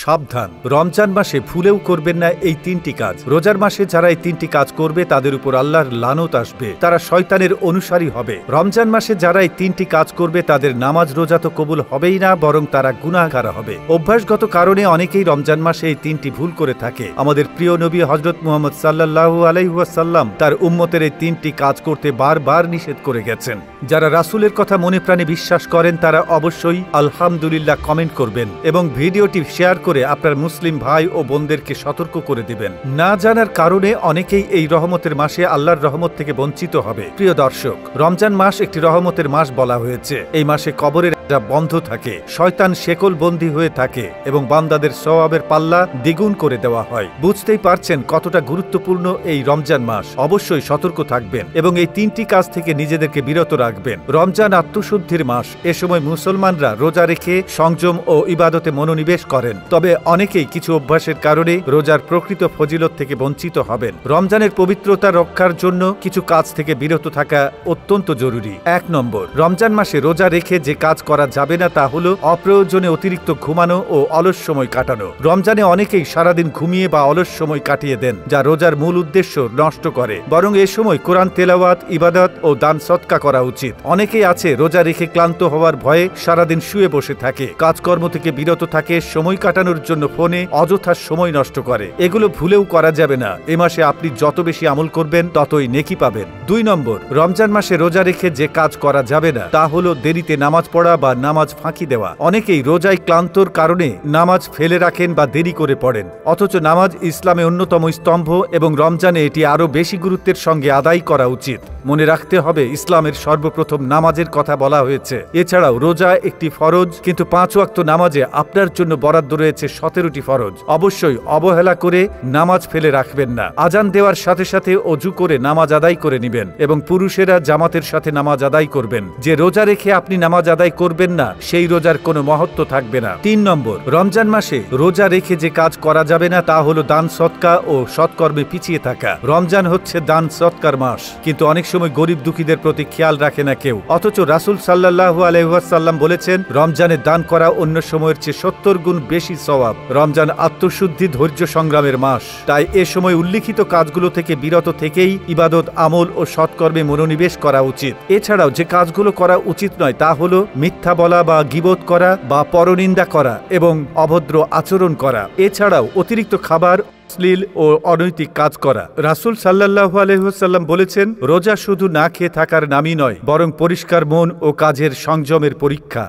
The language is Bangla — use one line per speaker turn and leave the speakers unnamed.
সাবধান, রমজান মাসে ভুলেও করবেন না এই তিনটি কাজ। রোজার মাসে যারা এই তিনটি কাজ করবে তাদের উপর আল্লাহর লানত আসবে, তারা শয়তানের অনুসারী হবে। রমজান মাসে যারা এই তিনটি কাজ করবে তাদের নামাজ রোজা তো কবুল হবেই না, বরং তারা গুনাহগার হবে। অভ্যাসগত কারণে অনেকেই রমজান মাসে এই তিনটি ভুল করে থাকে। আমাদের প্রিয় নবী হযরত মুহাম্মদ সাল্লাল্লাহু আলাইহি ওয়াসাল্লাম তার উম্মতের এই তিনটি কাজ করতে বারবার নিষেধ করে গেছেন। যারা রাসূলের কথা মনে প্রাণে বিশ্বাস করেন তারা অবশ্যই আলহামদুলিল্লাহ কমেন্ট করবেন এবং ভিডিওটি শেয়ার করে আপনার মুসলিম ভাই ও বোনদেরকে সতর্ক করে দিবেন। না জানার কারণে অনেকেই এই রহমতের মাসে আল্লাহর রহমত থেকে বঞ্চিত হবে। প্রিয় দর্শক, রমজান মাস একটি রহমতের মাস বলা হয়েছে। এই মাসে কবরের বন্ধ থাকে, শয়তান শেকল বন্দী হয়ে থাকে এবং বান্দাদের সওয়াবের পাল্লা দ্বিগুণ করে দেওয়া হয়। বুঝতেই পারছেন কতটা গুরুত্বপূর্ণ এই রমজান মাস। অবশ্যই সতর্ক থাকবেন এবং এই তিনটি কাজ থেকে নিজেদেরকে বিরত রাখবেন। রমজান আত্মশুদ্ধির মাস। এ সময় মুসলমানরা রোজা রেখে সংযম ও ইবাদতে মনোনিবেশ করেন। তবে অনেকেই কিছু অভ্যাসের কারণে রোজার প্রকৃত ফজিলত থেকে বঞ্চিত হবেন। রমজানের পবিত্রতা রক্ষার জন্য কিছু কাজ থেকে বিরত থাকা অত্যন্ত জরুরি। 1 নম্বর, রমজান মাসে রোজা রেখে যে কাজ করা যাবে না তা হলো অপ্রয়োজনে অতিরিক্ত ঘুমানো ও অলস সময় কাটানো। রমজানে অনেকেই সারাদিন ঘুমিয়ে বা অলস সময় কাটিয়ে দেন, যা রোজার মূল উদ্দেশ্য নষ্ট করে। বরং এ সময় কোরআন তেলাওয়াত, ইবাদত ও দান সদকা করা উচিত। অনেকেই আছে রোজা রেখে ক্লান্ত হওয়ার ভয়ে সারাদিন শুয়ে বসে থাকে, কাজকর্ম থেকে বিরত থাকে, সময় কাটানোর জন্য ফোনে অযথা সময় নষ্ট করে। এগুলো ভুলেও করা যাবে না। এ মাসে আপনি যত বেশি আমল করবেন ততই নেকি পাবেন। 2 নম্বর, রমজান মাসে রোজা রেখে যে কাজ করা যাবে না তা হলো দেরিতে নামাজ পড়া বা নামাজ ফাঁকি দেওয়া। অনেকেই রোজায় ক্লান্তর কারণে নামাজ ফেলে রাখেন বা দেরি করে পড়েন, অথচ নামাজ ইসলামে অন্যতম স্তম্ভ এবং রমজানে এটি আরো বেশি গুরুত্বের সঙ্গে আদায় করা উচিত। মনে রাখতে হবে ইসলামের সর্বপ্রথম নামাজের কথা বলা হয়েছে। এছাড়াও রোজা একটি ফরজ, কিন্তু 5 ওয়াক্ত নামাজে আপনার জন্য বরাদ্দ রয়েছে 17টি ফরজ। অবশ্যই অবহেলা করে নামাজ ফেলে রাখবেন না। আজান দেওয়ার সাথে সাথে অজু করে নামাজ আদায় করে নেবেন এবং পুরুষেরা জামাতের সাথে নামাজ আদায় করবেন। যে রোজা রেখে আপনি নামাজ আদায় করবেন না সেই রোজার কোনো মহত্ব থাকবে না। 3 নম্বর, রমজান মাসে রোজা রেখে যে কাজ করা যাবে না তা হলো দান সদকা ও সৎকর্মে পিছিয়ে থাকা। রমজান হচ্ছে দান সদকার মাস, কিন্তু অনেক সময় গরিব দুঃখীদের প্রতি খেয়াল রাখে না কেউ। অথচ রাসূল সাল্লাল্লাহু আলাইহি ওয়াসাল্লাম বলেছেন রমজানে দান করা অন্য সময়ের চেয়ে 70 গুণ বেশি সওয়াব। রমজান আত্মশুদ্ধি, ধৈর্য সংগ্রামের মাস। তাই এ সময় উল্লিখিত কাজগুলো থেকে বিরত থেকেই ইবাদত, আমল ও সৎকর্মে মনোনিবেশ করা উচিত। এছাড়াও যে কাজগুলো করা উচিত নয় তা হলো মিথ্যা বলা বা গীবত করা বা পরনিন্দা করা এবং অভদ্র আচরণ করা। এছাড়াও অতিরিক্ত খাবার, অশ্লীল ও অনৈতিক কাজ করা। রাসূল সাল্লাল্লাহু আলাইহি ওয়াসাল্লাম বলেছেন রোজা শুধু না খেয়ে থাকার নামই নয়, বরং পরিষ্কার মন ও কাজের সংযমের পরীক্ষা।